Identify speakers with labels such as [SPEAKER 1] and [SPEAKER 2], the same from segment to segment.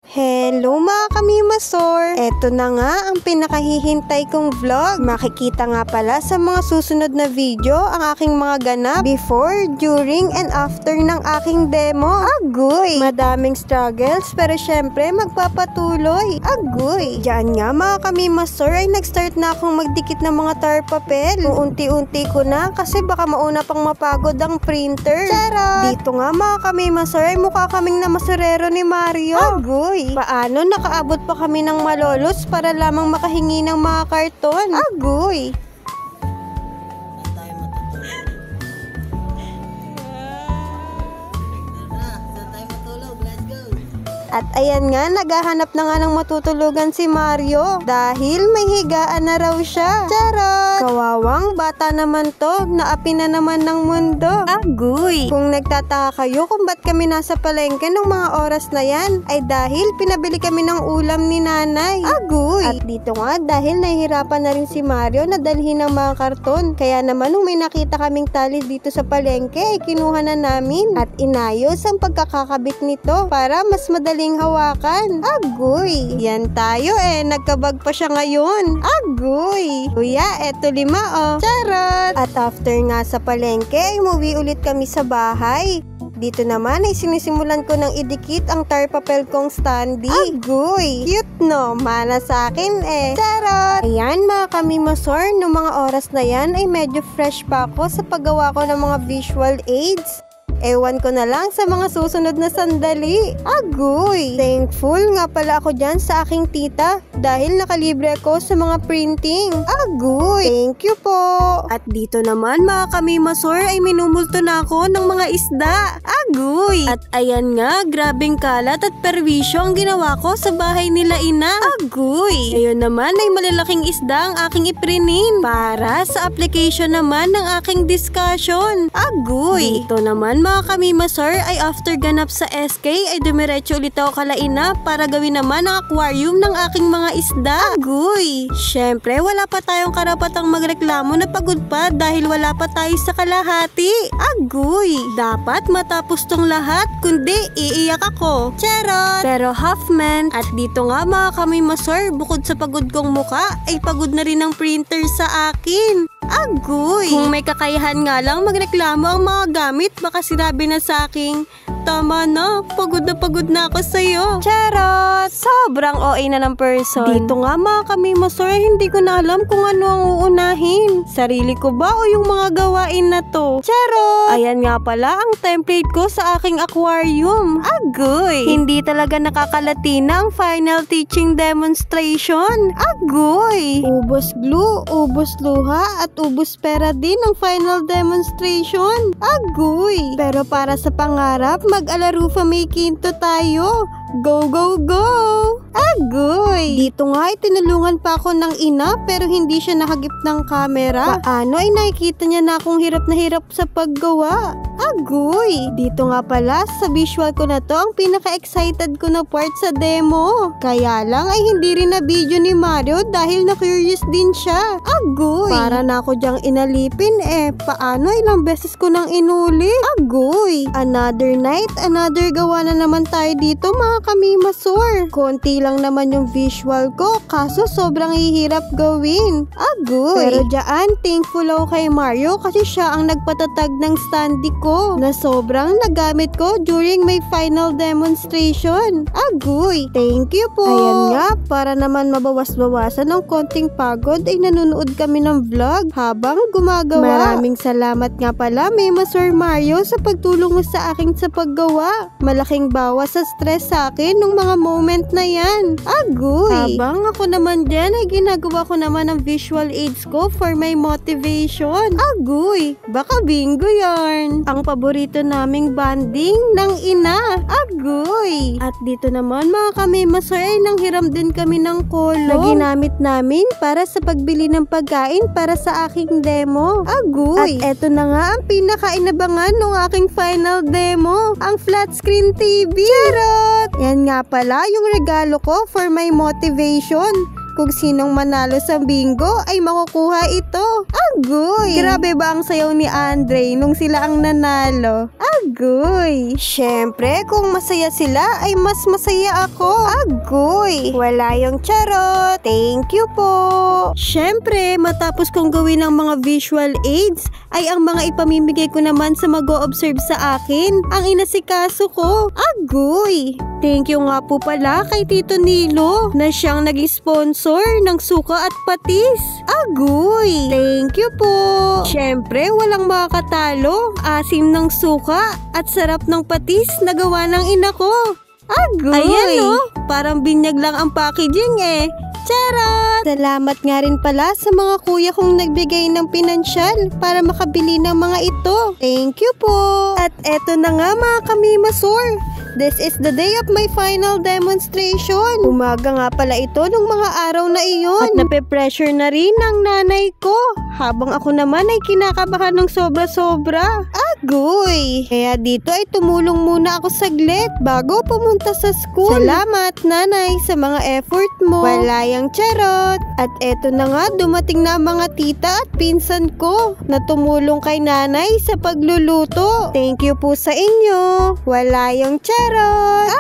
[SPEAKER 1] Hello mga kamimasor! Eto na nga ang pinakahihintay kong vlog. Makikita nga pala sa mga susunod na video ang aking mga ganap before, during, and after ng aking demo. Agoy! Madaming struggles pero syempre magpapatuloy. Agoy! Diyan nga mga kamimasor ay nag-start na akong magdikit ng mga tar papel. Unti-unti ko na kasi baka mauna pang mapagod ang printer. Charot! Dito nga mga kamimasor ay mukha kaming namasorero ni Mario. Agoy! Paano nakaabot pa kami ng Malolos para lamang makahingi ng mga karton? Agoy! At ayan nga, naghahanap na nga ng matutulugan si Mario dahil may higaan na raw siya. Charot! Kawawang bata naman to, naapi na naman ng mundo. Agoy! Kung nagtataka kayo kung ba't kami nasa palengke ng mga oras na yan, ay dahil pinabili kami ng ulam ni nanay. Agoy! At dito nga, dahil nahihirapan na rin si Mario na dalhin ng mga karton. Kaya naman nung may nakita kaming tali dito sa palengke, ay kinuha na namin at inayos ang pagkakakabit nito para mas madaling hawakan. Agoy! Yan tayo nagkabag pa siya ngayon. Agoy! Kuya, eto 5 oh. Charot! At after nga sa palengke, umuwi ulit kami sa bahay. Dito naman ay sinisimulan ko ng idikit ang tar papel kong standee. Agoy! Cute no? Mana sa akin Charot! Ayan mga kamimasor, noong mga oras na yan ay medyo fresh pa ako sa paggawa ko ng mga visual aids. Ewan ko na lang sa mga susunod na sandali. Agoy! Thankful nga pala ako dyan sa aking tita dahil nakalibre ko sa mga printing. Agoy! Thank you po! At dito naman mga kamimasor ay minumulto na ako ng mga isda. Agoy! At ayan nga, grabing kalat at perwisyo ang ginawa ko sa bahay nila ina. Agoy! Ngayon naman ay malalaking isda ang aking iprinin para sa application naman ng aking discussion. Agoy! Dito naman mga kamimasor ay after ganap sa SK ay dumiretso ulit ako kalaina para gawin naman ang aquarium ng aking mga isda. Agoy! Syempre wala pa tayong karapatang magreklamo na pagod pa dahil wala pa tayo sa kalahati. Agoy! Dapat matapos tong lahat kundi iiyak ako. Charot! Pero Huffman, at dito nga mga kamimasor, bukod sa pagod kong muka ay pagod na rin ang printer sa akin. Agoy! Kung may kakayahan nga lang magreklamo ang mga gamit, baka sinabi na sa akin, tama na pagod na ako sa'yo. Charot! Sobrang OA na ng person. Dito nga mga kamimasor, hindi ko na alam kung ano ang uunahin. Sarili ko ba o yung mga gawain na to? Charot! Ayan nga pala ang template ko sa aking aquarium. Agoy! Hindi talaga nakakalatina ang final teaching demonstration. Agoy! Ubos glue, ubos luha, at ubos pera din ang final demonstration. Agoy! Pero para sa pangarap, mag-alarufa may kinto tayo. Go, go, go! Agoy! Dito nga ay tinulungan pa ako ng ina pero hindi siya nakagip ng camera. Paano ay nakikita niya na akong hirap na hirap sa paggawa? Agoy! Dito nga pala sa visual ko na to ang pinaka-excited ko na part sa demo. Kaya lang ay hindi rin na video ni Mario dahil na-curious din siya. Agoy! Para na ako dyang inalipin paano ilang beses ko nang inulit? Agoy! Another night, another gawa na naman tayo dito mga kamimasor. Konti lang naman yung visual ko kaso sobrang hihirap gawin. Agoy! Pero dyan, thankful ako kay Mario kasi siya ang nagpatatag ng standee ko na sobrang nagamit ko during my final demonstration. Agoy! Thank you po! Ayan nga, para naman mabawas-bawasan ng konting pagod ay nanonood kami ng vlog habang gumagawa. Maraming salamat nga pala Mimasor Mario sa pagtulong mo sa akin sa paggawa. Malaking bawas sa stress sa akin nung mga moment na yan. Agoy! Habang ako naman dyan ay ginagawa ko naman ang visual aids ko for my motivation. Agoy! Baka bingo yarn. Ang paborito naming banding ng ina. Agoy! At dito naman mga kamimasor ay nanghiram din kami ng kolong na ginamit namin para sa pagbili ng pagkain para sa aking demo. Agoy! At eto na nga ang pinakainabangan ng aking final demo. Ang flat screen TV. Charot! Yan nga pala yung regalo ko for my motivation. Kung sinong manalo sa bingo ay makukuha ito. Agoy! Grabe ba ang sayaw ni Andre nung sila ang nanalo? Agoy! Agoy! Syempre, kung masaya sila ay mas masaya ako. Agoy! Wala yung charot. Thank you po. Syempre, matapos kong gawin ang mga visual aids, ay ang mga ipamimigay ko naman sa mag-o-observe sa akin ang inasikaso ko. Agoy! Thank you nga po pala kay Tito Nilo na siyang naging sponsor ng suka at patis. Agoy! Thank you po. Syempre, walang makakatalo. Asim ng suka at sarap ng patis na gawa ng ina ko. Agoy! Ayan o, parang binyag lang ang packaging eh. Charot! Salamat nga rin pala sa mga kuya kong nagbigay ng pinansyal para makabili ng mga ito. Thank you po! At eto na nga mga kamimasor. This is the day of my final demonstration. Umaga nga pala ito nung mga araw na iyon. At nape-pressure na rin ng nanay ko. Habang ako naman ay kinakabahan ng sobra-sobra. Agoy! Kaya dito ay tumulong muna ako saglit bago pumunta sa school. Salamat nanay sa mga effort mo. Wala yang charot. At eto na nga, dumating na mga tita at pinsan ko na tumulong kay nanay sa pagluluto. Thank you po sa inyo. Wala yung charot.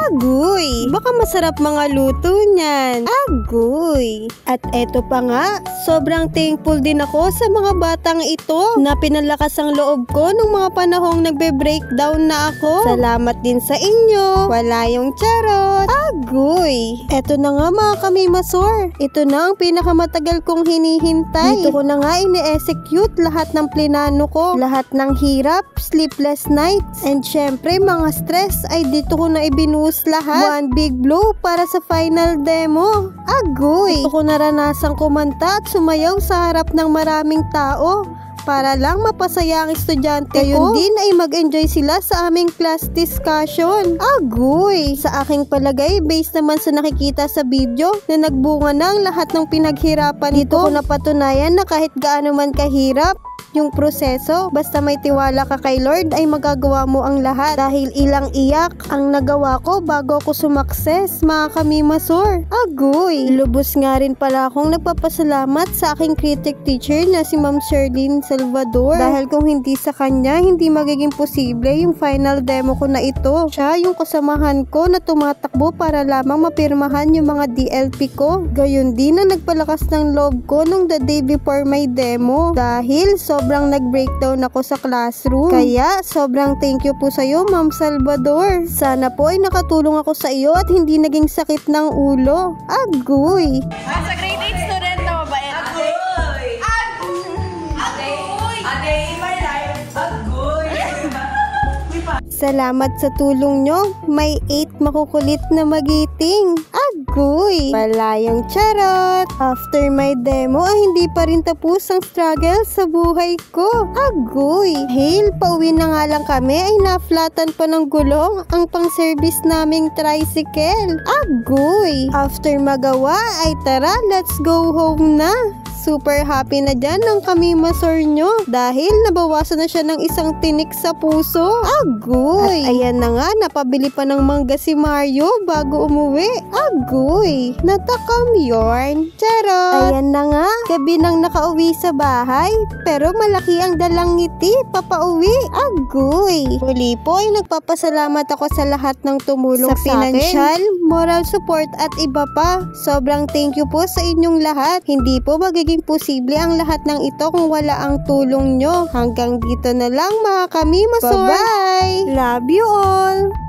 [SPEAKER 1] Agoy! Baka masarap mga luto niyan. Agoy! At eto pa nga, sobrang thankful din ako sa mga batang ito na pinalakas ang loob ko nung mga panahong nagbe-breakdown na ako. Salamat din sa inyo. Wala yung charot. Agoy! Eto na nga mga kamimasor. Ito na ang pinakamatagal kong hinihintay. Dito ko na nga ini-execute lahat ng plinano ko. Lahat ng hirap, sleepless nights, and syempre mga stress ay dito ko na ibinuhos lahat. One big blow para sa final demo. Agoy! Ito ko naranasang kumanta at sumayaw sa harap ng maraming tao para lang mapasaya ang estudyante ko. Gayon din ay mag-enjoy sila sa aming class discussion. Agoy! Sa aking palagay, based naman sa nakikita sa video na nagbunga na ang lahat ng pinaghirapan nito, ko napatunayan na kahit gaano man kahirap yung proseso, basta may tiwala ka kay Lord ay magagawa mo ang lahat. Dahil ilang iyak ang nagawa ko bago ako sumakses, mga kamimasor. Agoy! Lubos nga rin pala akong nagpapasalamat sa aking critic teacher na si Ma'am Sherlyn Salvador. Dahil kung hindi sa kanya, hindi magiging posible yung final demo ko na ito. Siya yung kasamahan ko na tumatakbo para lamang mapirmahan yung mga DLP ko. Gayon din na nagpalakas ng loob ko nung the day before my demo. Dahil sobrang nag-breakdown ako sa classroom. Kaya, sobrang thank you po sa iyo, Ma'am Salvador. Sana po ay nakatulong ako sa iyo at hindi naging sakit ng ulo. Agoy!
[SPEAKER 2] As a grade 8 student na mabait.
[SPEAKER 3] Agoy!
[SPEAKER 2] Agoy!
[SPEAKER 3] A day in my life. Agoy!
[SPEAKER 1] Salamat sa tulong nyo. May 8 makukulit na magiting. Agoy! Palayang charot. After my demo ay hindi pa rin tapos ang struggle sa buhay ko. Agoy! Hail, pauwi na nga lang kami ay naflatan pa ng gulong ang pang-service naming tricycle. Agoy! After magawa ay tara, let's go home na. Super happy na dyan ng kamimasor nyo dahil nabawasan na siya ng isang tinik sa puso. Agoy! At ayan na nga, napabili pa ng mangga si Mario bago umuwi. Agoy! Natakam yorn. Charot! Ayan na nga, gabi nang nakauwi sa bahay pero malaki ang dalang ngiti papauwi. Agoy! Huli po ay nagpapasalamat ako sa lahat ng tumulong sa financial, moral support at iba pa. Sobrang thank you po sa inyong lahat. Hindi po magiging posible ang lahat ng ito kung wala ang tulong nyo. Hanggang dito na lang mga kamimasor. Bye-bye! Love you all!